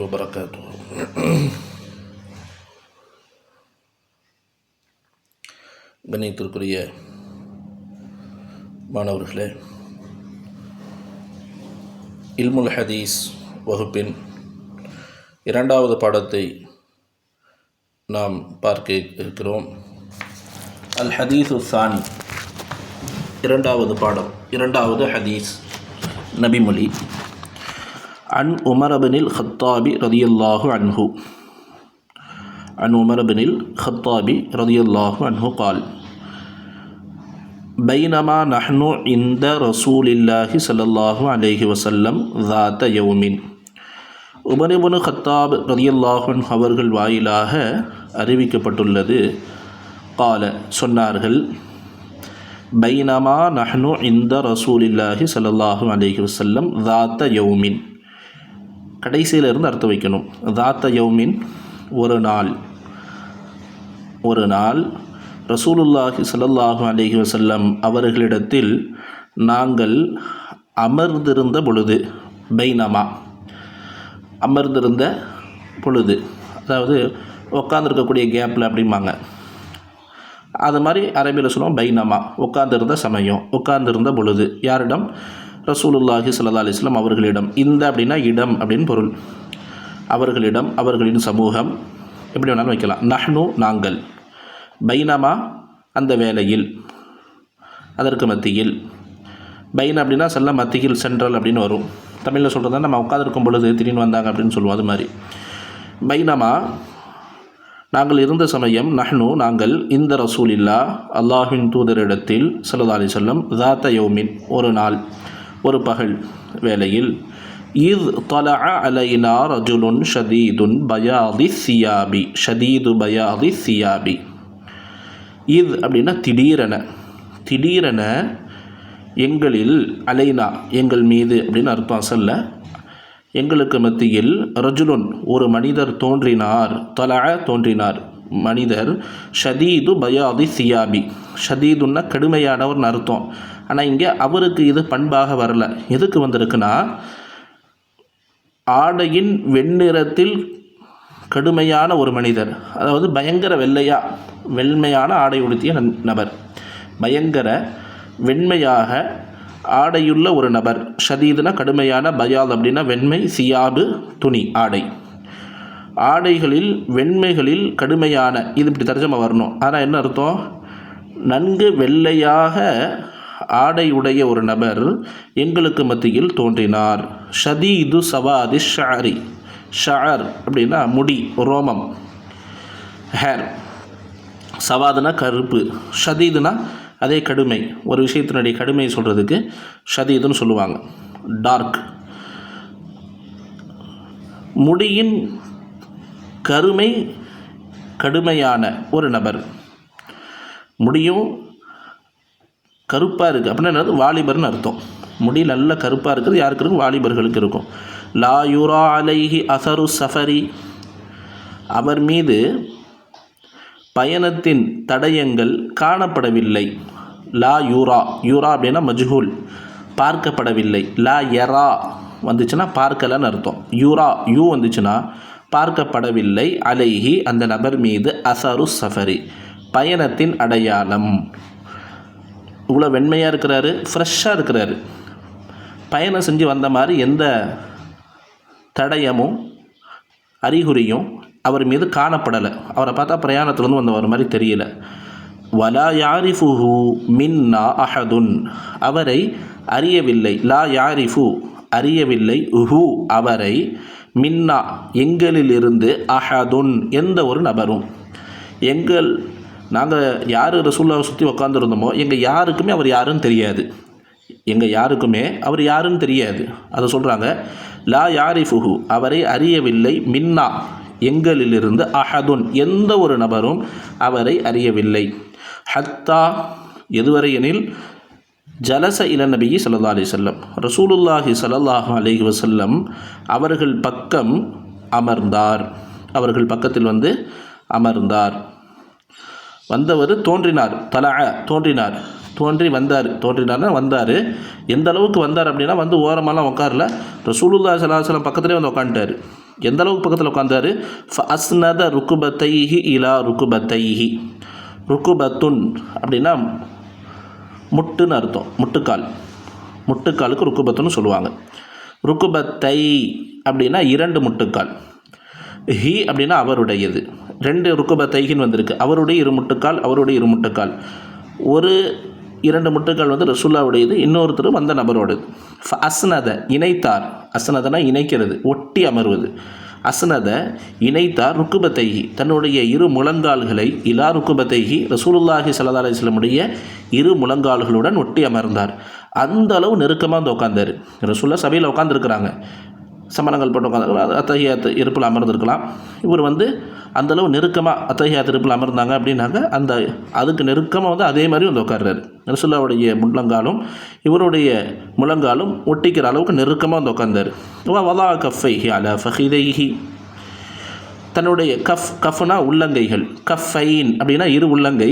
வபரகாத்துஹு. கண்ணியத்திற்குரிய மாணவர்களே, இல்முல் ஹதீஸ் வகுப்பின் இரண்டாவது பாடத்தை நாம் பார்க்க இருக்கிறோம். அல் ஹதீஸு சானி, இரண்டாவது பாடம், இரண்டாவது ஹதீஸ், நபிமொழி. عن عمر بن الخطاب رضي الله عنه عن عمر بن الخطاب رضي الله عنه قال بينما نحن عند رسول الله صلى الله عليه وسلم ذات يوم. உமர் இப்னு கத்தாப் ரலியல்லாஹு அன்ஹு அவர்கள் வாயிலாக அறிவிக்கப்பட்டுள்ளது. கால, சொன்னார்கள், பைனமா நஹ்னு இந்த ரசூலில்லாஹி ஸல்லல்லாஹு அலைஹி வஸல்லம் ذات يوم. கடைசியில் இருந்து அர்த்தம் வைக்கணும். தாத்த யௌமின், ஒரு நாள். ஒரு நாள் ரசூலுல்லாஹி ஸல்லல்லாஹு அலைஹி வஸல்லம் அவர்களிடத்தில் நாங்கள் அமர்ந்திருந்த பொழுது. பைனமா, அமர்ந்திருந்த பொழுது, அதாவது உட்காந்துருக்கக்கூடிய கேப்பில் அப்படிம்பாங்க. அது மாதிரி அரபியில் சொல்லுவோம் பைனமா, உட்கார்ந்திருந்த சமயம், உட்கார்ந்திருந்த பொழுது. யாரிடம்? ரசூலுல்லாஹி ஸல்லல்லாஹு அலைஹி வஸல்லம் அவர்களிடம். இந்த அப்படின்னா இடம் அப்படின்னு பொருள். அவர்களிடம், அவர்களின் சமூகம், எப்படி வேணாலும் வைக்கலாம். நஹ்னு, நாங்கள். பைனமா, அந்த வேளையில், அதற்கு மத்தியில். பைன அப்படின்னா செல்ல, மத்தியில், சென்ட்ரல் அப்படின்னு வரும். தமிழில் சொல்கிறதா நம்ம உட்காந்துருக்கும் பொழுது திடீர்னு வந்தாங்க அப்படின்னு சொல்லுவோம். அது மாதிரி பைனமா, நாங்கள் இருந்த சமயம். நஹ்னு, நாங்கள். இந்த ரசூலில்லா, அல்லாஹ்வின் தூதரிடத்தில் ஸல்லல்லாஹு அலைஹி வஸல்லம் ذات யௌமின், ஒரு நாள், ஒரு பகல் வேளையில். இத் தலஅ அலைனா ரஜுலுன் ஷதீதுன் பயாதி சியாபி. ஷதீது பயாதி சியாபி. இத் அப்படின்னா திடீரென. திடீரென எங்களில், அலைனா எங்கள் மீது அப்படின்னு அர்த்தம். அசல்ல எங்களுக்கு மத்தியில், ரஜுலுன் ஒரு மனிதர் தோன்றினார். தலஅ தோன்றினார் மனிதர். ஷதீது பயாதி சியாபி. ஷதீதுன்னா கடுமையானவர்னு அர்த்தம். ஆனால் இங்கே அவருக்கு இது பண்பாக வரல. எதுக்கு வந்திருக்குன்னா, ஆடையின் வெண்ணிறத்தில் கடுமையான ஒரு மனிதர், அதாவது பயங்கர வெண்மையான ஆடை உடுத்திய நபர், பயங்கர வெண்மையாக ஆடையுள்ள ஒரு நபர். ஷதீதுனா கடுமையான, பயாத் அப்படின்னா வெண்மை, சியாபு துணி, ஆடை. ஆடைகளில், வெண்மைகளில் கடுமையான, இது இப்படி தர்ஜமா வரணும். ஆனால் என்ன அர்த்தம்? நன்கு வெள்ளையாக ஆடை உடைய ஒரு நபர் எங்களுக்கு மத்தியில் தோன்றினார். ஷதீது சவாதி ஷஅரி. ஷஅர் அப்படின்னா முடி, ரோமம், ஹேர். சவாதுனா கருப்பு, ஷதீதுனா அதே கடுமை. ஒரு விஷயத்தினுடைய கடுமையை சொல்கிறதுக்கு ஷதீதுன்னு சொல்லுவாங்க. டார்க். முடியின் கருமை கடுமையான ஒரு நபர். முடியும் கருப்பாக இருக்குது அப்படின்னா என்னது? வாலிபர்னு அர்த்தம். முடி நல்ல கருப்பாக இருக்குது. யாருக்கு இருக்கும்? வாலிபர்களுக்கு இருக்கும். லா யுரா அலைஹி அசரு சஃபரி. அவர் மீது பயணத்தின் தடயங்கள் காணப்படவில்லை. லா யூரா. யூரா அப்படின்னா மஜ்ஹூல், பார்க்கப்படவில்லை. லா யரா வந்துச்சுன்னா பார்க்கலன்னு அர்த்தம். யூரா, யூ வந்துச்சுன்னா பார்க்கப்படவில்லை. அலைஹி அந்த நபர் மீது, அசரு சஃபரி பயணத்தின் அடையாளம். இவ்வளோ வெண்மையாக இருக்கிறாரு, ஃப்ரெஷ்ஷாக இருக்கிறாரு, பயணம் செஞ்சு வந்த மாதிரி எந்த தடயமும் அறிகுறியும் அவர் மீது காணப்படலை. அவரை பார்த்தா பிரயாணத்துலேருந்து வந்தவர் மாதிரி தெரியல. வலா யாரிஃபுஹு மின்னா அஹதுன். அவரை அறியவில்லை. லா யாரிஃபு அறியவில்லை. உஹு அவரை. மின்னா எங்களிலிருந்து. அஹதுன் எந்த ஒரு நபரும். நாங்கள் யார் ரசூலுல்லாஹை சுற்றி உட்காந்துருந்தோமோ எங்கள் யாருக்குமே அவர் யாருன்னு தெரியாது. எங்கள் யாருக்குமே அவர் யாருன்னு தெரியாது. அதை சொல்கிறாங்க. லா யாரிஃபுஹு அவரை அறியவில்லை. மின்னா எங்களிலிருந்து. அஹதுன் எந்த ஒரு நபரும் அவரை அறியவில்லை. ஹத்தா எதுவரை எனில், ஜலச இல நபி ஸல்லல்லாஹு அலைஹி வஸல்லம் ரசூலுல்லாஹி ஸல்லல்லாஹு அலைஹி வஸல்லம் அவர்கள் பக்கம் அமர்ந்தார். அவர்கள் பக்கத்தில் வந்து அமர்ந்தார். வந்தவர் தோன்றினார். தலஅ தோன்றினார், தோன்றி வந்தார். தோன்றினார்னா வந்தார். எந்த அளவுக்கு வந்தார் அப்படின்னா, வந்து ஓரமெல்லாம் உட்காரல, ரசூலுல்லாஹி ஸல்லல்லாஹு அலைஹி வஸல்லம் பக்கத்துலேயே வந்து உட்காந்துட்டார். எந்த அளவுக்கு பக்கத்தில் உட்காந்தாரு? ஃபஅஸ்னத ருக்குபத்தைஹி இலா ருக்குபத்தைஹி. ருக்குபத்துன் அப்படின்னா முட்டுன்னு அர்த்தம், முட்டுக்கால். முட்டுக்காலுக்கு ருக்குபத்துன்னு சொல்லுவாங்க. ருக்குபத்தை அப்படின்னா 2 முட்டுக்கால். ஹி அப்படின்னா அவருடையது. 2 ருக்குபத்தைகின்னு வந்திருக்கு. அவருடைய 2 முட்டுக்கால், அவருடைய 2 முட்டுக்கால். ஒரு 2 முட்டுக்கால் வந்து ரசூல்லாவுடையது, இன்னொருத்தர் வந்த நபரோடது. அஸ்னத இணைத்தார். அஸ்னதனா இணைக்கிறது, ஒட்டி அமர்வது. அஸ்னத இணைத்தார் ருக்குபத்தைஹி தன்னுடைய 2 முழங்கால்களை இலா ருக்குபத்தைஹி ரசூலுல்லாஹி ஸல்லல்லாஹு அலைஹி வஸல்லமுடைய 2 முழங்கால்களுடன் ஒட்டி அமர்ந்தார். அந்த அளவு நெருக்கமாக வந்து உட்காந்தார். ரசூல்லா சபையில் உட்காந்துருக்கிறாங்க, சமணங்கள் போட்டு உட்காந்து அத்தஹியாத் இருப்பில் அமர்ந்திருக்கலாம். இவர் வந்து அந்தளவு நெருக்கமாக அத்தஹியாத் இருப்பில் அமர்ந்தாங்க அப்படின்னாக்க அதுக்கு நெருக்கமாக வந்து அதே மாதிரி வந்து உட்கார்றாரு. ரசூலுல்லாவுடைய முழங்காலும் இவருடைய முழங்காலும் ஒட்டிக்கிற அளவுக்கு நெருக்கமாக வந்து உட்கார்ந்தார். வலா கஃபைஹி அலா ஃபஹிதைஹி தன்னுடைய கஃப்னா உள்ளங்கைகள், கஃபைன் அப்படின்னா 2 உள்ளங்கை.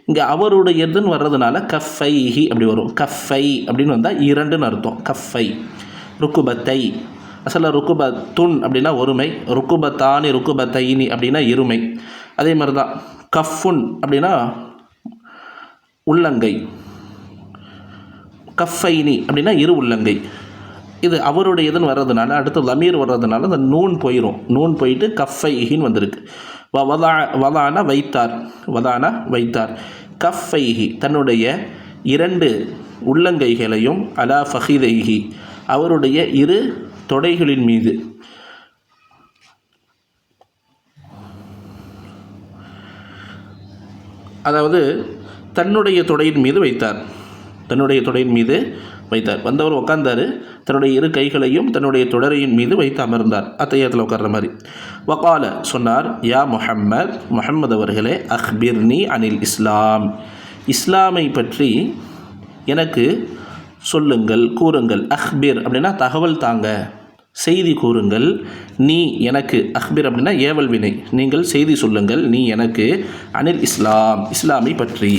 இங்கே அவருடையதுன்னு வர்றதுனால கஃபைஹி அப்படி வரும். கஃபை அப்படின்னு வந்தால் 2ன்னு அர்த்தம். கஃபை. ருக்குபத்தை அசலில் ருக்குபத்துன் அப்படின்னா ஒருமை, ருக்குபத்தானி ருக்குபத்தைனி அப்படின்னா இருமை. அதே மாதிரி தான் கஃபுன் அப்படின்னா உள்ளங்கை, கஃபைனி அப்படின்னா 2 உள்ளங்கை. இது அவருடையதுன்னு வர்றதுனால அடுத்து லமீர் வர்றதுனால அந்த நூன் போயிடும். நூன் போயிட்டு கஃபைஹின்னு வந்திருக்கு. வதானா வைத்தார், வதானா வைத்தார். கஃபைஹி தன்னுடைய 2 உள்ளங்கைகளையும் அலா ஃபஹிதைஹி அவருடைய 2 தொடைகளின் மீது. அதாவது தன்னுடைய தொடையின் மீது வைத்தார். தன்னுடைய தொடையின் மீது வைத்தார். வந்தவர் உட்கார்ந்தார், தன்னுடைய 2 கைகளையும் தன்னுடைய தொடரையின் மீது வைத்து அமர்ந்தார். அத்தையத்தில் உட்கார்ற மாதிரி. வகால சொன்னார், யா முஹம்மத், முஹம்மது அவர்களே, அஹ்பிர்னி அனில் இஸ்லாம், இஸ்லாமை பற்றி எனக்கு சொல்லுங்கள், கூறுங்கள். அஹ்பிர் அப்படின்னா தகவல் தாங்க, செய்தி கூறுங்கள். நீ எனக்கு, அஹ்பிர் அப்படின்னா ஏவல் வினை, நீங்கள் செய்தி சொல்லுங்கள் நீ எனக்கு, அனில் இஸ்லாம் இஸ்லாமை பற்றி.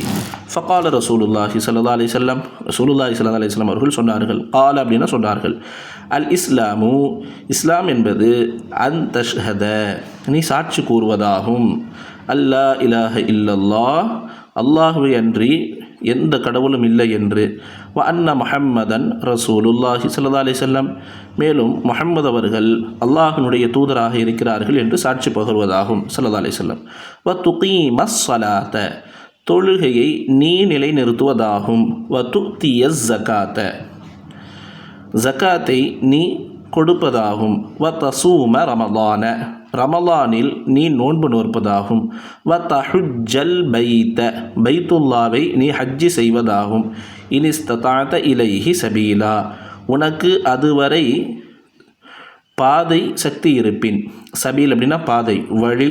ஃபகால ரசூலுல்லாஹி ஸல்லல்லாஹு அலைஹி வஸல்லம், ரசூலுல்லாஹி ஸல்லல்லாஹு அலைஹி வஸல்லம் அவர்கள் சொன்னார்கள். கால அப்படின்னா சொன்னார்கள், அல் இஸ்லாமு இஸ்லாம் என்பது அன் தஷ்ஹத நீ சாட்சி கூறுவதாகும். அல்லா இலாஹ இல்லல்லாஹ் அல்லாஹுவை அன்றி எந்த கடவுளும் இல்லை என்று. வ அன்ன முஹம்மதன் ரசூலுல்லாஹி ஸல்லல்லாஹு அலைஹி வஸல்லம் மேலும் முஹம்மது அவர்கள் அல்லாஹ்வினுடைய தூதராக இருக்கிறார்கள் என்று சாட்சி பகர்வதாகும். ஸல்லல்லாஹு அலைஹி வஸல்லம். வ துகீமஸ் ஸலாத தொழுகையை நீ நிலைநிறுத்துவதாகும். வ துக்தியஸ் ஸகாத ஜகாத்தை நீ கொடுப்பதாகும். வ தசூம ரமலான ரமலானில் நீ நோன்பு நோற்பதாகும். வ தஹுஜ்ஜல் பைத்த பைத்துல்லாவை நீ ஹஜ்ஜி செய்வதாகும். இனிஸ்ததாத இலைஹி சபீலா உனக்கு அதுவரை பாதை சக்தி இருப்பின். சபீல் அப்படின்னா பாதை, வழி.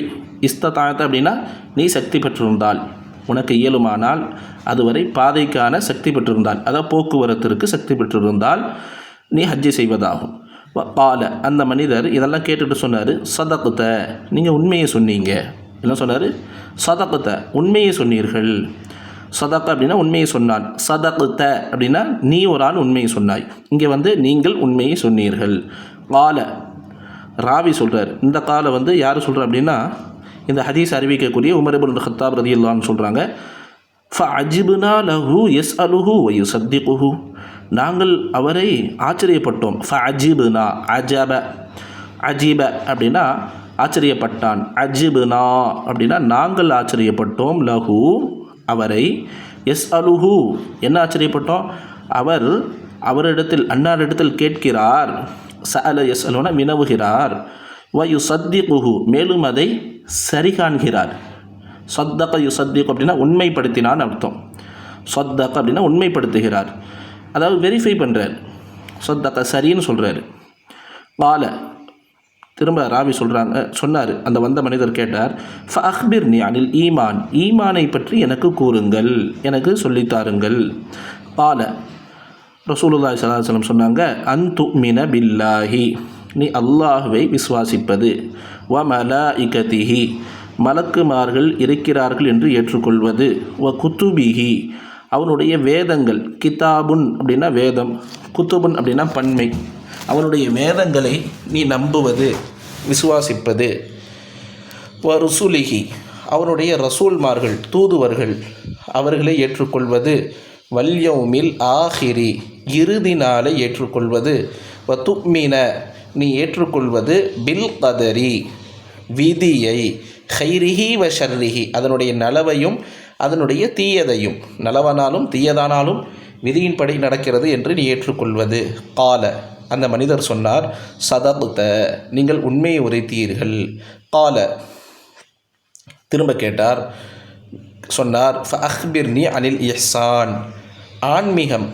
இஸ்ததாத்த அப்படின்னா நீ சக்தி பெற்றிருந்தால், உனக்கு இயலுமானால், அதுவரை பாதைக்கான சக்தி பெற்றிருந்தால், அதாவது போக்குவரத்திற்கு சக்தி பெற்றிருந்தால் நீ ஹஜ்ஜி செய்வதாகும். கால அந்த மனிதர் இதெல்லாம் கேட்டுட்டு சொன்னார், சதகுத்த நீங்கள் உண்மையை சொன்னீங்க. என்ன சொன்னார்? சதகுத்த உண்மையை சொன்னீர்கள். சதக அப்படின்னா உண்மையை சொன்னான். சதகுத்த அப்படின்னா நீ ஒரு ஆள் உண்மையை சொன்னாய். இங்கே வந்து நீங்கள் உண்மையை சொன்னீர்கள். கால ராவி சொல்கிறார். இந்த காலை வந்து யார் சொல்கிறார் அப்படின்னா இந்த ஹதீஸ் அறிவிக்கக்கூடிய உமர் இப்னு கத்தாப் ரலியல்லாஹு அன்ஹு சொல்கிறாங்க. ஃபஅஜிப்னா லஹு யஸ்அலுஹு வ யுஸத்திகுஹு நாங்கள் அவரை ஆச்சரியப்பட்டோம். ஃபஅஜிப்னா அஜப அஜிப அப்படின்னா ஆச்சரியப்பட்டான். அஜிப்னா அப்படின்னா நாங்கள் ஆச்சரியப்பட்டோம். லஹு அவரை, யஸ்அலுஹு என்ன ஆச்சரியப்பட்டோம், அவரிடத்தில் அன்னாரிடத்தில் கேட்கிறார். சஅல யஸ்அலுனா வினவுகிறார். வ யுஸத்திகுஹு மேலும் அதை சரி காண்கிறார். சத்தக யுஸத்திகு அப்படின்னா உண்மைப்படுத்தினான் அர்த்தம். சத்தக அப்படின்னா உண்மைப்படுத்துகிறார், அதாவது வெரிஃபை பண்ணுறார். சத்தக சரின்னு சொல்கிறாரு. வால திரும்ப ராவி சொன்னார். அந்த வந்த மனிதர் கேட்டார், ஃபஅக்பிர்னி அனில் ஈமான் ஈமானை பற்றி எனக்கு கூறுங்கள், எனக்கு சொல்லித்தாருங்கள். பால ரசூலுல்லாஹி ஸல்லல்லாஹு அலைஹி வஸல்லம் சொன்னாங்க, அன்துமின பில்லாஹி நீ அல்லாஹ்வை விசுவாசிப்பது, வ மலாஇகதிஹி மலக்குமார்கள் இருக்கிறார்கள் என்று ஏற்றுக்கொள்வது, வ குத்துபிஹி அவனுடைய வேதங்கள், கிதாபுன் அப்படின்னா வேதம், குத்துபுன் அப்படின்னா பன்மை, அவனுடைய வேதங்களை நீ நம்புவது, விசுவாசிப்பது, வருசுலிஹி அவனுடைய ரசூல்மார்கள் தூதுவர்கள் அவர்களை ஏற்றுக்கொள்வது, வல்யௌமில் ஆஹிரி இறுதி நாளை ஏற்றுக்கொள்வது, வதுமின நீ ஏற்றுக்கொள்வது, பில் கதரி விதியை, ஹைரிஹி வ ஷர்ரிஹி அதனுடைய நலவையும் அதனுடைய தீயதையும், நலவனாலும் தீயதானாலும் விதியின்படி நடக்கிறது என்று நீ ஏற்றுக்கொள்வது. கால அந்த மனிதர் சொன்னார், சதகுத நீங்கள் உண்மையை உரைத்தீர்கள். கால திரும்ப கேட்டார், சொன்னார், ஃபஅக்பிர்னி அனில் இஹ்சான் ஆன்மீகம்,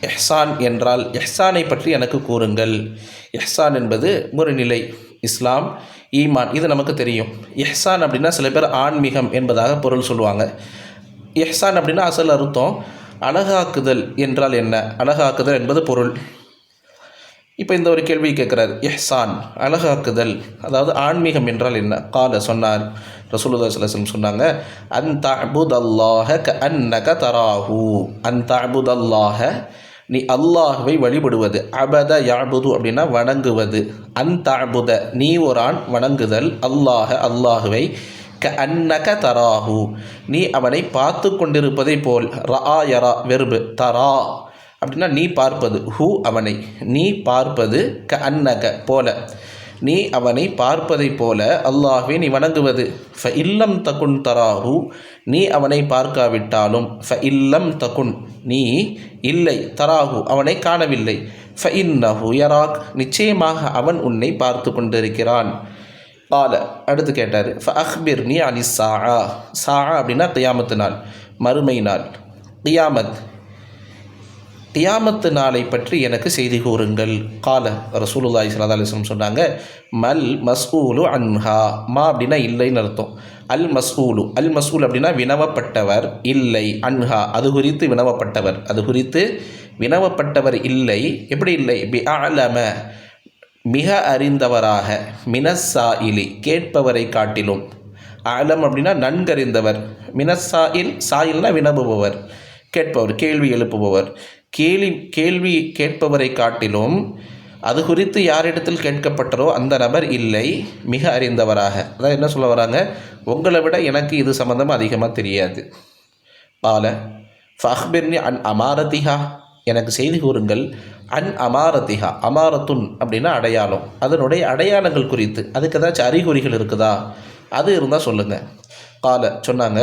இஹ்சான் என்றால் இஹ்சானை பற்றி எனக்கு கூறுங்கள். இஹ்சான் என்பது ஒரு நிலை, இஸ்லாம் ஈமான் இது நமக்கு தெரியும். இஹ்சான் அப்படின்னா சில பேர் ஆன்மீகம் என்பதாக பொருள் சொல்லுவாங்க. இஹ்சான் அப்படின்னா அசல் அர்த்தம் அழகாக்குதல் என்றால் என்ன? அழகாக்குதல் என்பது பொருள். இப்போ இந்த ஒரு கேள்வி கேட்குறார், இஹ்சான் அழகாக்குதல் அதாவது ஆன்மீகம் என்றால் என்ன? கால சொன்னார், ரசூலுல்லாஹி ஸல்லல்லாஹு அலைஹி வஸல்லம் சொன்னாங்க, அன் தஅபுதல்லாஹ கஅன்னக தராஹு, அன் தஅபுதல்லாஹ நீ அல்லாஹ்வை வழிபடுவது, அபத யஅபுது அப்படின்னா வணங்குவது, அன் தஅபுத நீ ஒரு ஆண் வணங்குதல், அல்லாஹுவை, கஅன்னக தராஹு நீ அவனை பார்த்து கொண்டிருப்பதை போல், ரஆ யரா வெர்பு, தரா அப்படின்னா நீ பார்ப்பது, ஹூ அவனை நீ பார்ப்பது, கஅன்னக போல நீ அவனை பார்ப்பதை போல அல்லாஹ்வை நீ வணங்குவது. ஃப இல்லம் தகுன் தராஹு நீ அவனை பார்க்காவிட்டாலும், ஃப இல்லம் தகுன் நீ இல்லை, தராஹு அவனை காணவில்லை, ஃப இன்னஹு யராக் நிச்சயமாக அவன் உன்னை பார்த்து கொண்டிருக்கிறான். கால அடுத்து கேட்டார், ஃப அக்பிர்னி அனி ஸாஆ, ஸாஆ அப்படின்னா கியாமத்து நாள், மறுமை நாள், கியாமத்து நாளை பற்றி எனக்கு செய்தி கூறுங்கள். கால ரசூலுல்லாஹி ஸல்லல்லாஹு அலைஹி வஸல்லம் சொன்னாங்க, மல் மஸ்ஊலு அன்ஹா மா அப்படின்னா இல்லைன்னு அர்த்தம், அல் மஸ்ஊல் அப்படின்னா வினவப்பட்டவர், இல்லை, அன்ஹா அது குறித்து வினவப்பட்டவர் இல்லை. எப்படி இல்லை? பி அலம மிக அறிந்தவராக, மினஸ்ஸாயிலி கேட்பவரை காட்டிலும், அலம் அப்படின்னா நன்கறிந்தவர், மினஸ்ஸாயில் சாயில்னா வினவுபவர், கேட்பவர் கேள்வி எழுப்புபவர், கேள்வி கேட்பவரை காட்டிலும் அது குறித்து யாரிடத்தில் கேட்கப்பட்டரோ அந்த நபர் இல்லை, மிக அறிந்தவராக. அதான் என்ன சொல்ல வராங்க, உங்களை விட எனக்கு இது சம்மந்தமாக அதிகமாக தெரியாது. பால ஃபஅக்பிர்னி அன் அமாரத்திஹா எனக்கு செய்தி கூறுங்கள், அன் அமாரத்திஹா அமாரத்துன் அப்படின்னா அடையாளம், அதனுடைய அடையாளங்கள் குறித்து, அதுக்கு ஏதாச்சும் அறிகுறிகள் இருக்குதா, அது இருந்தால் சொல்லுங்கள். கால சொன்னாங்க,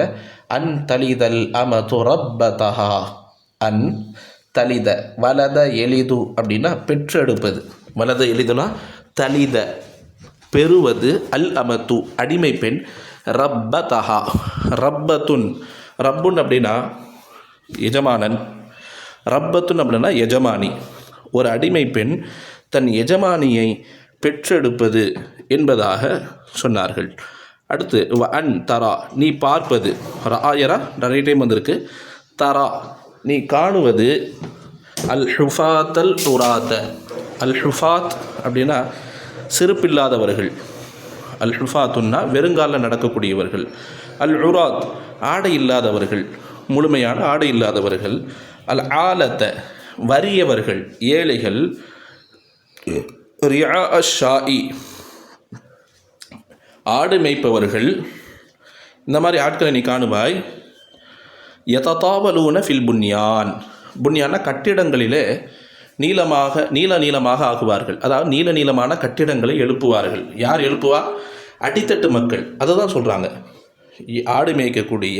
அன் தலிதல் அமது ரப்பதஹா, அன் தலித வலத எளிது அப்படின்னா பெற்றெடுப்பது, வலத எளிதுனா தலித பெறுவது, அல் அமத்து அடிமை பெண், ரப்பதஹா ரப்பத்துன் ரப்புன் அப்படின்னா எஜமானன், ரப்பத்துன் அப்படின்னா எஜமானி, ஒரு அடிமை பெண் தன் எஜமானியை பெற்றெடுப்பது என்பதாக சொன்னார்கள். அடுத்து அன் தரா நீ பார்ப்பது, ராயரா நிறைய டைம் வந்திருக்கு, தரா நீ காணுவது, அல் ஹுஃபாத் அல் உராத்த, அல் ஹுஃபாத் அப்படின்னா செருப்பில்லாதவர்கள், அல் ஹுஃபாத்துன்னா வெறுங்காலில் நடக்கக்கூடியவர்கள், அல் உராத் ஆடை இல்லாதவர்கள், முழுமையான ஆடை இல்லாதவர்கள், அல் ஆலத்த வறியவர்கள் ஏழைகள், ரியா ஷாஇ ஆடு மேய்ப்பவர்கள், இந்த மாதிரி ஆட்களை நீ காணுவாய். யததாவலூன ஃபில் புன்யான்னா கட்டிடங்களிலே நீளமாக ஆகுவார்கள், அதாவது நீளமான கட்டிடங்களை எழுப்புவார்கள். யார் எழுப்புவா? அடித்தட்டு மக்கள். அதை தான் சொல்கிறாங்க, ஆடு மேய்க்கக்கூடிய,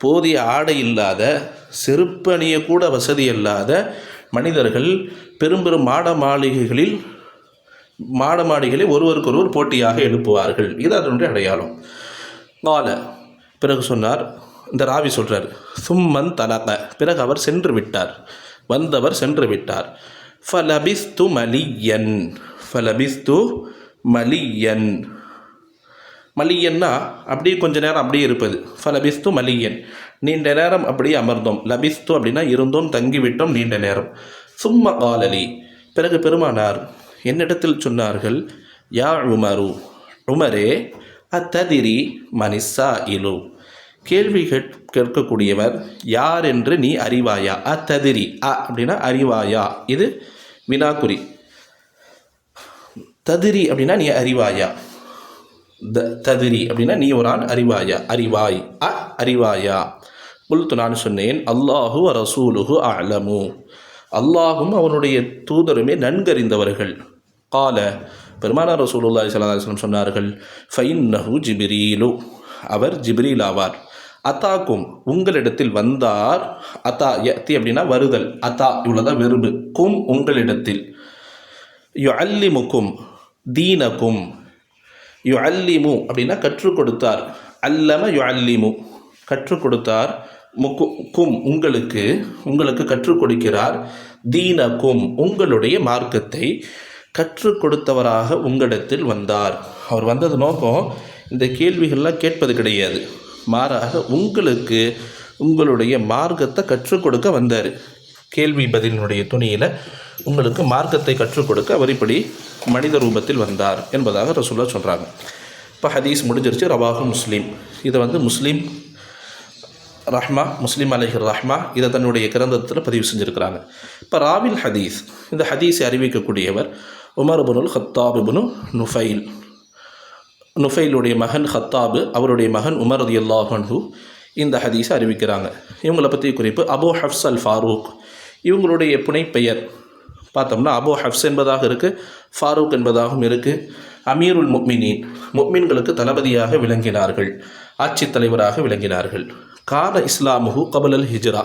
போதிய ஆடை இல்லாத, செருப்பு அணியக்கூட வசதி இல்லாத மனிதர்கள் பெரும் மாட மாளிகளை ஒருவருக்கொருவர் போட்டியாக எழுப்புவார்கள். இது அதனுடைய அடையாளம். கால பிறகு சொன்னார், இந்த ராவி சொல்கிறார், சும்மன் தலக பிறகு அவர் சென்று விட்டார், வந்தவர் சென்று விட்டார். ஃபலபிஸ்து மலியன் மலியன்னா அப்படியே கொஞ்ச நேரம் அப்படியே இருப்பது, ஃபலபிஸ்து மலியன் நீண்ட நேரம் அப்படியே அமர்ந்தோம், லபிஸ்து அப்படின்னா இருந்தோம் தங்கிவிட்டோம் நீண்ட நேரம். சும்ம காலலி பிறகு பெருமானார் என்னிடத்தில் சொன்னார்கள், யா உமரே அத்ததிரி மனிஷா இலு கேள்வி கேட்கக்கூடியவர் யார் என்று நீ அறிவாயா? அத்ததிரி அப்படின்னா அறிவாயா, இது வினாக்குறி. ததிரி அப்படின்னா நீ அறிவாயா, ததிரி அப்படின்னா நீ ஒரு ஆள் அறிவாயா, அறிவாய், அறிவாயா. குல்து நான் சொன்னேன், அல்லாஹு ரசூலுஹு அலமு, அல்லாஹும் அவனுடைய தூதருமே நன்கறிந்தவர்கள். கால பெருமானார் ரசூலுல்லாஹி ஸல்லல்லாஹு அலைஹி வஸல்லம் சொன்னார்கள், ஃபைன்னஹு ஜிப்ரீலு, அவர் ஜிப்ரீல் ஆவார். அத்தாக்கும் உங்களிடத்தில் வந்தார். அத்தா யத்தி அப்படின்னா வருதல், அத்தா இவ்வளோதான் வெறுப்பு. கும் உங்களிடத்தில், யுஅல்லிமுக்கும் தீனக்கும், யுஅல்லிமு அப்படின்னா கற்றுக் கொடுத்தார், அல்லம யுஅல்லிமு கற்றுக் கொடுத்தார், கும் உங்களுக்கு கற்றுக் கொடுக்கிறார், தீனக்கும் உங்களுடைய மார்க்கத்தை கற்றுக் கொடுத்தவராக உங்களிடத்தில் வந்தார். அவர் வந்தது நோக்கம் இந்த கேள்விகள்லாம் கேட்பது கிடையாது, மாறாக உங்களுக்கு உங்களுடைய மார்க்கத்தை கற்றுக் கொடுக்க வந்தார். கேள்வி பதிலினுடைய துணியில் உங்களுக்கு மார்க்கத்தை கற்றுக் கொடுக்க அவர் இப்படி மனித ரூபத்தில் வந்தார் என்பதாக ரசூலுல்லாஹ் சொல்கிறாங்க. இப்போ ஹதீஸ் முடிஞ்சிருச்சு. ரவாஹு முஸ்லீம், இதை முஸ்லீம் முஸ்லீம் அலைஹிர் ரஹ்மா இதை தன்னுடைய கிரந்தத்தில் பதிவு செஞ்சுருக்கிறாங்க. இப்போ ராவில் ஹதீஸ், இந்த ஹதீஸை அறிவிக்கக்கூடியவர் உமர் இப்னுல் ஹத்தாப் இப்னு நுஃபைல், நுஃபைலுடைய மகன் ஹத்தாபு, அவருடைய மகன் உமர் ரலியல்லாஹு அன்ஹு இந்த ஹதீஸை அறிவிக்கிறாங்க. இவங்களை பற்றி குறிப்பு அபு ஹஃப்ஸ் அல் ஃபாரூக், இவங்களுடைய புனைப்பெயர் பார்த்தோம்னா அபு ஹஃப்ஸ் என்பதாக இருக்குது, ஃபாரூக் என்பதாகவும் இருக்குது. அமீருல் முக்மினீன், முக்மின்களுக்கு தளபதியாக விளங்கினார்கள், ஆட்சி தலைவராக விளங்கினார்கள். கால இஸ்லாமுஹு கபலல் ஹிஜ்ரா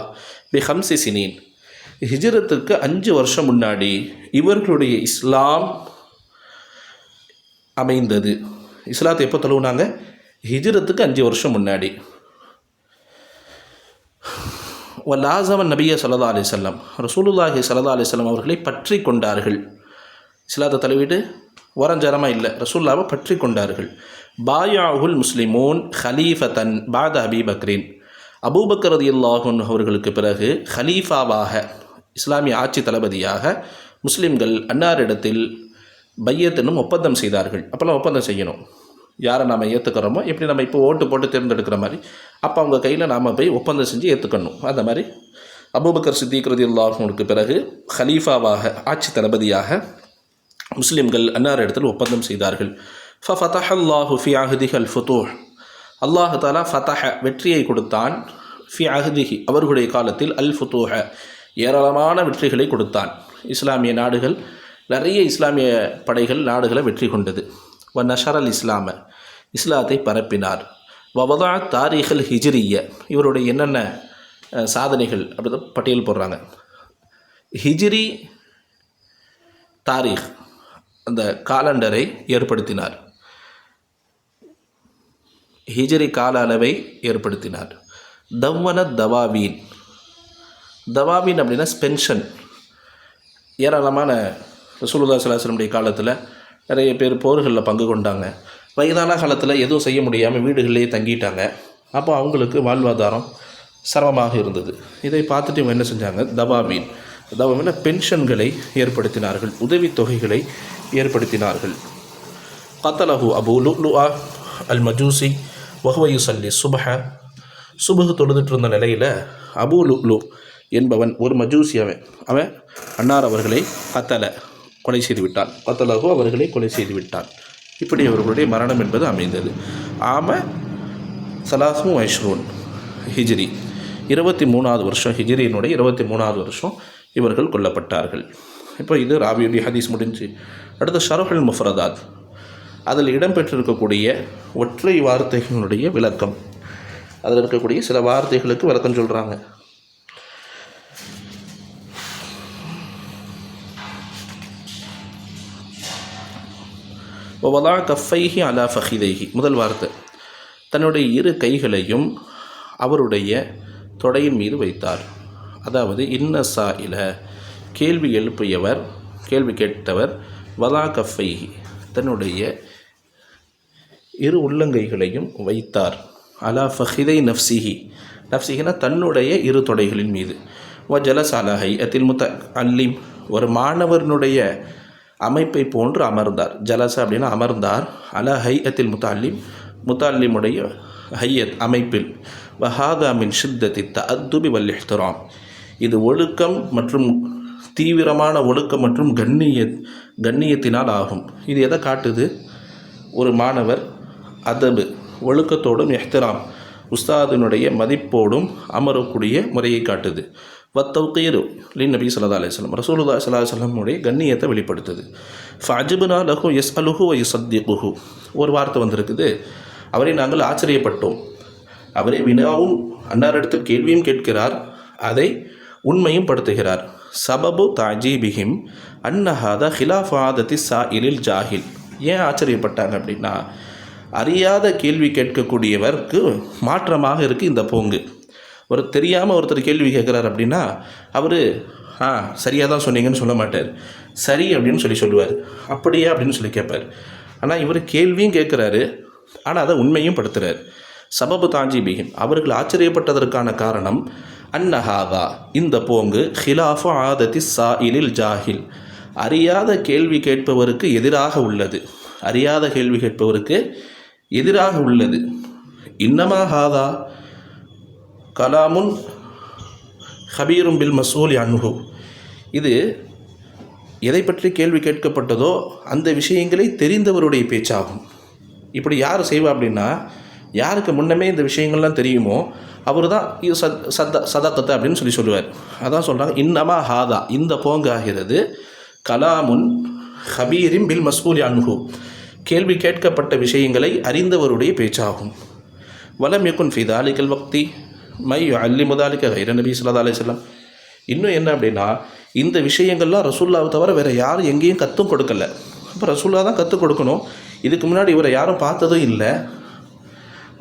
பி ஹம்சி சினீன், ஹிஜ்ரத்துக்கு 5 வருஷம் முன்னாடி இவர்களுடைய இஸ்லாம் அமைந்தது. இஸ்லாத்தை எப்போ தழுவுனாங்க? ஹிஜ்ரத்துக்கு 5 வருஷம் முன்னாடி. லாசமன் நபிய ஸல்லல்லாஹு அலைஹி வஸல்லம், ரசூலுல்லாஹி ஸல்லல்லாஹு அலைஹி வஸல்லம் அவர்களை பற்றி கொண்டார்கள். இஸ்லாத்தை தழுவிட்டு ஓரஞ்சரமாக இல்லை, ரசூலுல்லாவை பற்றி கொண்டார்கள். பாயாஹுல் முஸ்லிமூன் ஹலீஃபத்தன் பாத அபி பக்ரின், அபூபக்கர் ரலியல்லாஹு அன்ஹு அவர்களுக்கு பிறகு ஹலீஃபாவாக, இஸ்லாமிய ஆட்சி தளபதியாக முஸ்லிம்கள் அன்னாரிடத்தில் பையத் என்னும் ஒப்பந்தம் செய்தார்கள். அப்போல்லாம் ஒப்பந்தம் செய்யணும், யாரை நாம் ஏற்றுக்கிறோமோ, எப்படி நம்ம இப்போ ஓட்டு போட்டு தேர்ந்தெடுக்கிற மாதிரி, அப்போ அவங்க கையில் நாம் போய் ஒப்பந்தம் செஞ்சு ஏற்றுக்கணும். அந்த மாதிரி அபூபக்கர் சித்திக் ரலியல்லாஹு அன்ஹுவுக்கு பிறகு ஹலீஃபாவாக, ஆட்சி தளபதியாக முஸ்லிம்கள் அன்னார் இடத்தில் ஒப்பந்தம் செய்தார்கள். ஃபஃபதஹல்லாஹு ஃபி அஹ்திஹி அல் ஃபுதூஹ், அல்லாஹ் தஆலா ஃபதஹ வெற்றியை கொடுத்தான், ஃபி அஹ்திஹி அவர்களுடைய காலத்தில், அல் ஃபுதூஹ ஏராளமான வெற்றிகளை கொடுத்தான். இஸ்லாமிய நாடுகள், நிறைய இஸ்லாமிய படைகள் நாடுகளை வெற்றி கொண்டது. வ நஷரல் இஸ்லாம, இஸ்லாத்தை பரப்பினார். வவதா தாரீஹல் ஹிஜ்ரிய, இவருடைய என்னென்ன சாதனைகள் அப்படி பட்டியல் போடுறாங்க. ஹிஜ்ரி தாரீக், அந்த காலண்டரை ஏற்படுத்தினார், ஹிஜ்ரி கால அளவை ஏற்படுத்தினார். தவ்வன தவாவீன், தவாவீன் அப்படின்னா பென்ஷன். ஏராளமான ரசூலுல்லாஹி ஸல்லல்லாஹு அலைஹி வஸல்லம் காலத்தில் நிறைய பேர் போர்களில் பங்கு கொண்டாங்க. வயதான காலத்தில் எதுவும் செய்ய முடியாமல் வீடுகளிலேயே தங்கிட்டாங்க. அப்போ அவங்களுக்கு வாழ்வாதாரம் சிரமமாக இருந்தது. இதை பார்த்துட்டு இவங்க என்ன செஞ்சாங்க? தவாவீன், தவாவீன பென்ஷன்களை ஏற்படுத்தினார்கள், உதவித்தொகைகளை ஏற்படுத்தினார்கள். கத்தலஹு அபு லுஅ்லுஅ அல் மஜூசி வஹுவ யுஸல்லி சுபஹ, சுபஹ் தொழுதுட்டு இருந்த நிலையில் அபு லுஅ்லு என்பவன், ஒரு மஜூசி, அவன் அன்னார் அவர்களை கொலை செய்து விட்டான். கத்தலஹு அவர்களை கொலை செய்து விட்டான். இப்படி அவர்களுடைய மரணம் என்பது அமைந்தது. ஆம சலாசும் ஐஷ்ரூன் ஹிஜ்ரி, 23வது வருஷம், ஹிஜ்ரியினுடைய 23வது வருஷம் இவர்கள் கொல்லப்பட்டார்கள். இப்போ இது ராவியுடைய ஹதீஸ் முடிஞ்சு. அடுத்து ஷரஹுல் முஃபரதாத், அதில் இடம்பெற்றிருக்கக்கூடிய ஒற்றை வார்த்தைகளுடைய விளக்கம், அதில் இருக்கக்கூடிய சில வார்த்தைகளுக்கு விளக்கம் சொல்கிறாங்க. வதா கஃபைஹி அலா ஃபஹிதைஹி, முதல் வார்த்தை, தன்னுடைய 2 கைகளையும் அவருடைய தொடையின் மீது வைத்தார். அதாவது இன்ன சாயில, கேள்வி எழுப்பியவர், கேள்வி கேட்டவர், வதா கஃபைஹி தன்னுடைய 2 உள்ளங்கைகளையும் வைத்தார். அலா ஃபஹிதை நஃப்சிஹி, நஃப்சிஹினா தன்னுடைய 2 தொடைகளின் மீது. வ ஜலஸ் அலா ஹைஅத்தில் முத்தஅல்லிம், ஒரு மாணவனுடைய அமைப்பை போன்று அமர்ந்தார். ஜலச அப்படின்னா அமர்ந்தார். அலா ஹைஅத்தில் முத்தஅல்லிம், முத்தஅல்லிமுடைய ஹையத் அமைப்பில். வஹாதா மின் ஷித்தத்தி தஅத்துபி வல் இஹ்திராம், இது ஒழுக்கம் மற்றும் தீவிரமான ஒழுக்கம் மற்றும் கண்ணியத்தினால் ஆகும். இது எதை காட்டுது? ஒரு மாணவர் அதபு ஒழுக்கத்தோடும் எஹ்திராம் உஸ்தாதினுடைய மதிப்போடும் அமரக்கூடிய முறையை காட்டுது. வத்தௌகீரு நபி ஸல்லல்லாஹு அலைஹி வஸல்லம் ரசூலுல்லாஹி ஸல்லல்லாஹு அலைஹி வஸல்லமுடைய கண்ணியத்தை வெளிப்படுத்துது. ஃபஅஜிப்னா லஹு யஸ்அலுஹு வ யுஸத்திகுஹு. ஒரு வார்த்தை வந்திருக்குது, அவரை நாங்கள் ஆச்சரியப்பட்டோம், அவரை வினாவும் அன்னாரிடத்தில் கேள்வியும் கேட்கிறார், அதை உண்மையும் படுத்துகிறார். சபபு தாஜீபிஹிம் அன்னஹாதா ஹிலாஃப் ஆதத்தி சாயிலில் ஜாஹில். ஏன் ஆச்சரியப்பட்டாங்க அப்படின்னா, அறியாத கேள்வி கேட்கக்கூடியவருக்கு மாற்றமாக இருக்குது இந்த போங்கு. ஒரு தெரியாமல் ஒருத்தர் கேள்வி கேட்குறாரு அப்படின்னா அவர் சரியாக தான் சொன்னீங்கன்னு சொல்ல மாட்டார், சரி அப்படின்னு சொல்லுவார். அப்படியா அப்படின்னு சொல்லி கேட்பார். ஆனால் இவர் கேள்வியும் கேட்குறாரு, ஆனால் அதை உண்மையும் படுத்துகிறார். சபபு தாஜீபிஹிம் அவர்கள் ஆச்சரியப்பட்டதற்கான காரணம் அன்னஹாதா இந்த போங்கு ஹிலாஃபு ஆதத்தி சாயிலில் ஜாஹில் அறியாத கேள்வி கேட்பவருக்கு எதிராக உள்ளது. அறியாத கேள்வி கேட்பவருக்கு எதிராக உள்ளது. இன்னமா ஹாதா கலாமுன் ஹபீரும் பில் மசூலி அன்ஹு. இது எதை பற்றி கேள்வி கேட்கப்பட்டதோ அந்த விஷயங்களை தெரிந்தவருடைய பேச்சாகும். இப்படி யார் செய்வா அப்படின்னா, யாருக்கு முன்னமே இந்த விஷயங்கள்லாம் தெரியுமோ அவர் தான் இது சதக்கத்தை அப்படின்னு சொல்லுவார். அதான் சொல்கிறாங்க, இன்னமா ஹாதா இந்த போங்காகிறது கலாமுன் ஹபீரின் பில் மஸ்கூலி அன்ஹு கேள்வி கேட்கப்பட்ட விஷயங்களை அறிந்தவருடைய பேச்சாகும். வலம் யகுன் ஃபி தாலிகல் வக்தி மை அல்லிமு தாலிக கைர நபி ஸல்லல்லாஹு அலைஹி வஸல்லம். இன்னும் என்ன அப்படின்னா, இந்த விஷயங்கள்லாம் ரசூல்லாவை தவிர வேறு யாரும் எங்கேயும் கற்றும் கொடுக்கல. அப்போ ரசூல்லா தான் கற்றுக் கொடுக்கணும். இதுக்கு முன்னாடி இவரை யாரும் பார்த்ததும் இல்லை.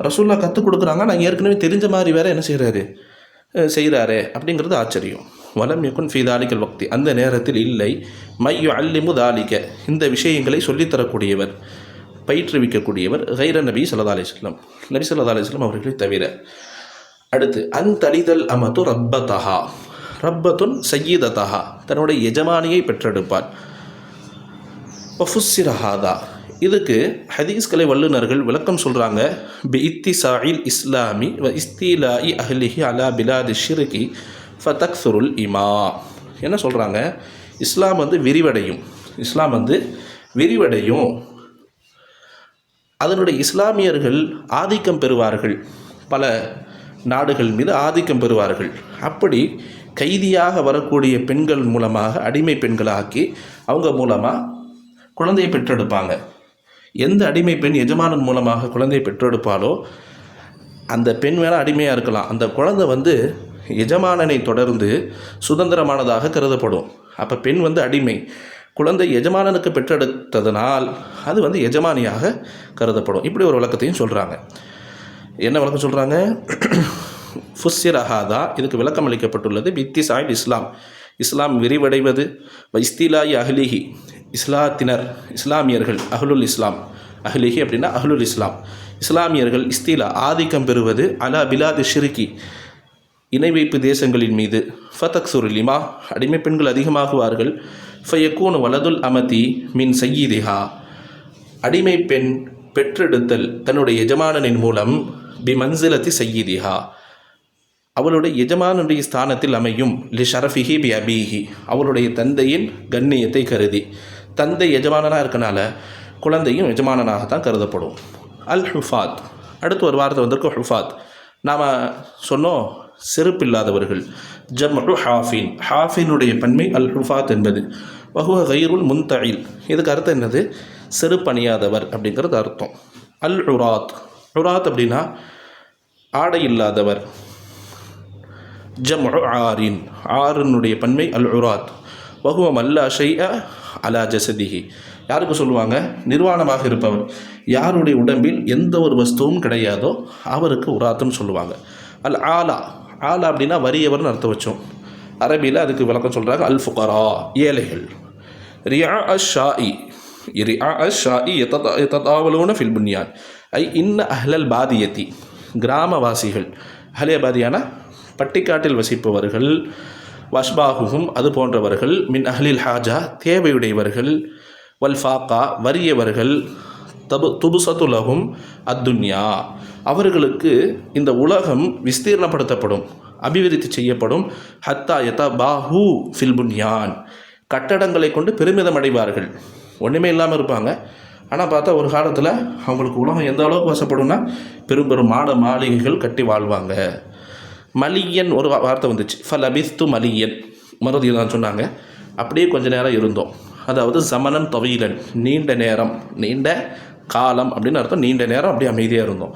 ரசூல்லா கற்றுக் கொடுக்குறாங்க, நாங்கள் ஏற்கனவே தெரிஞ்ச மாதிரி வேறு என்ன செய்கிறாரு அப்படிங்கிறது ஆச்சரியம். வலம் யகுன் ஃபி தாலிகல் வக்தி அந்த நேரத்தில் இல்லை மையு அல்லிமு தாலிக இந்த விஷயங்களை சொல்லித்தரக்கூடியவர் பயிற்றுவிக்கக்கூடியவர் கைர நபி ஸல்லல்லாஹு அலைஹி வஸல்லம் நபி ஸல்லல்லாஹு அலைஹி வஸல்லம் அவர்களை தவிர. அடுத்து அன்தலிதல் அமது ரப்பதஹா ரப்பத்துன் சய்யிததஹா தன்னுடைய எஜமானியை பெற்றெடுப்பார். ஃபுஸ்ஸிரஹாதா இதுக்கு ஹதீஸ்களை வல்லுநர்கள் விளக்கம் சொல்கிறாங்க. பி இத்திசாயில் இஸ்லாமி வ இஸ்திலாஇ அஹ்லிஹி அலா பிலாதி ஷிர்கி ஃபதக்ஸுருல் இமா. என்ன சொல்கிறாங்க? இஸ்லாம் விரிவடையும், அதனுடைய இஸ்லாமியர்கள் ஆதிக்கம் பெறுவார்கள், பல நாடுகள் மீது ஆதிக்கம் பெறுவார்கள். அப்படி கைதியாக வரக்கூடிய பெண்கள் மூலமாக அடிமை பெண்களாக்கி அவங்க மூலமாக குழந்தையை பெற்றெடுப்பாங்க. எந்த அடிமை பெண் எஜமானன் மூலமாக குழந்தையை பெற்றெடுப்பாலோ அந்த பெண் வேணால் அடிமையாக இருக்கலாம், அந்த குழந்தை எஜமானனை தொடர்ந்து சுதந்திரமானதாக கருதப்படும். அப்போ பெண் அடிமை, குழந்தை எஜமானனுக்கு பெற்றெடுத்ததனால் அது எஜமானியாக கருதப்படும். இப்படி ஒரு விளக்கத்தையும் சொல்கிறாங்க. என்ன விளக்கம் சொல்கிறாங்க? ஃபுஸ்ஸிரஹாதா இதுக்கு விளக்கம் அளிக்கப்பட்டுள்ளது. பித்திசாயில் இஸ்லாம் விரிவடைவது, இஸ்திலாயி அஹ்லிஹி இஸ்லாத்தினர் இஸ்லாமியர்கள், அஹ்லுல் இஸ்லாம் அஹ்லிஹி அப்படின்னா அஹ்லுல் இஸ்லாம் இஸ்லாமியர்கள் இஸ்திலா ஆதிக்கம் பெறுவது, அலா பிலாதி ஷிர்கி இணை வைப்பு தேசங்களின் மீது, ஃபதக்ஸுருல் இமா அடிமை பெண்கள் அதிகமாகுவார்கள், ஃபயக்கூனு வலதுல் அமதி மின் சய்யிதிஹா அடிமை பெண் பெற்றெடுத்தல் தன்னுடைய எஜமானனின் மூலம், பி மன்சிலத்தி சய்யிதிஹா அவளுடைய எஜமானுடைய ஸ்தானத்தில் அமையும், லி ஷரஃபிஹி பி அபீஹி அவளுடைய தந்தையின் கண்ணியத்தை கருதி. தந்தை எஜமானனாக இருக்கனால குழந்தையும் எஜமானனாகத்தான் கருதப்படும். அல் ஹுஃபாத் அடுத்து ஒரு வார்த்தை வந்திருக்கு, ஹுஃபாத். நாம் சொன்னோம் செருப்பில்லாதவர்கள், ஜம்உ ஹாஃபின் ஹாஃபினுடைய பன்மை அல் ஹுஃபாத் என்பது. வஹுவ கைருல் முன்தஇல் இதுக்கு அர்த்தம் என்னது? செருப்பணியாதவர் அப்படிங்கிறது அர்த்தம். அல் உராத் அப்படின்னா ஆடை இல்லாதவர். ஜம்உ ஆரினுடைய பன்மை அல் உராத். வஹுவ மல்லா ஷைஅ அலா ஜஸதிஹி யாருக்கு சொல்லுவாங்க? நிர்வாணமாக இருப்பவர், யாருடைய உடம்பில் எந்த ஒரு வஸ்துவும் கிடையாதோ அவருக்கு உராத்துன்னு சொல்லுவாங்க. அல் ஆலா அப்படின்னா வறியவர்னு அர்த்தம் வச்சோம். அரபியில் அதுக்கு விளக்கம் சொல்கிறாங்க, அல் ஃபுகரா ஏழைகள். ரியா ஷாஇ யததாவலூன ஃபில் புன்யான் ஐ இன்ன அஹ்லல் பாதியத்தி கிராமவாசிகள். அஹ்லே பாதியானா பட்டிக்காட்டில் வசிப்பவர்கள், வஷ்பாகுகும் அது போன்றவர்கள், மின் அஹ்லில் ஹாஜா தேவையுடையவர்கள், வல் ஃபாக்கா வறியவர்கள், துபுசத்துலகும் அத்துன்யா அவர்களுக்கு இந்த உலகம் விஸ்தீர்ணப்படுத்தப்படும். அபிவிருத்தி செய்யப்படும். ஹத்தா யதா பாஹூ ஃபில் புன்யான், கட்டடங்களை கொண்டு பெருமிதம் அடைவார்கள். ஒன்றுமே இல்லாமல் இருப்பாங்க, ஆனால் பார்த்தா ஒரு காலத்தில் அவங்களுக்கு உலகம் எந்த அளவுக்கு வசப்படும்னா பெரும் பெரும் மாளிகைகள் கட்டி வாழ்வாங்க. மலியன் ஒரு வார்த்தை வந்துச்சு, ஃபலபிஸ்து மலியன், மறுபடியும் தான் சொன்னாங்க, அப்படியே கொஞ்ச நேரம் இருந்தோம். அதாவது சமணன் தவீலன், நீண்ட நேரம், நீண்ட காலம் அப்படின்னு அர்த்தம். நீண்ட நேரம் அப்படியே அமைதியாக இருந்தோம்.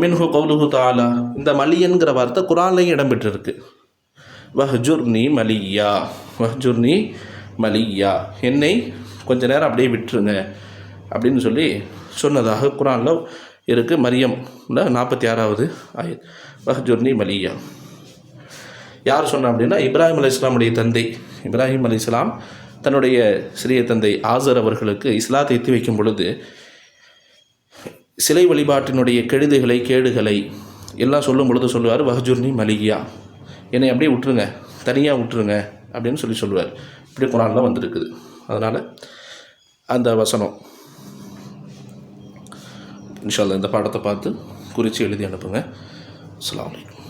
மின்ஹு கௌலுஹு தஆலா, இந்த மலியன்கிற வார்த்தை குர்ஆன்லையும் இடம்பெற்றிருக்கு. வஹ்ஜுர்னி மலியா, வஹ்ஜுர்னி மலியா, என்னை கொஞ்ச நேரம் அப்படியே விட்டுருங்க அப்படின்னு சொல்லி சொன்னதாக குர்ஆனில் இருக்குது. மரியம் 46வது ஆயத், வஹ்ஜுர்னி மலியா. யார் சொன்னா அப்படின்னா இப்ராஹிம் அலைஹிஸ்ஸலாமுடைய தந்தை. இப்ராஹிம் அலைஹிஸ்ஸலாம் தன்னுடைய சிறிய தந்தை ஆசர் அவர்களுக்கு இஸ்லாத்தை எத்தி வைக்கும் பொழுது சிலை வழிபாட்டினுடைய கெடுதிகளை கேடுகளை எல்லாம் சொல்லும் பொழுது சொல்லுவார், வஹ்ஜுர்னி மலியா, என்னை அப்படியே விட்டுருங்க, தனியாக விட்டுருங்க அப்படின்னு சொல்லுவார். இப்படி குர்ஆனில் வந்துருக்குது. அதனால் அந்த வசனம் இன்ஷா அல்லாஹ் இந்த பாடத்தை பார்த்து குறித்து எழுதி அனுப்புங்க. அஸ்ஸலாமு அலைக்கும்.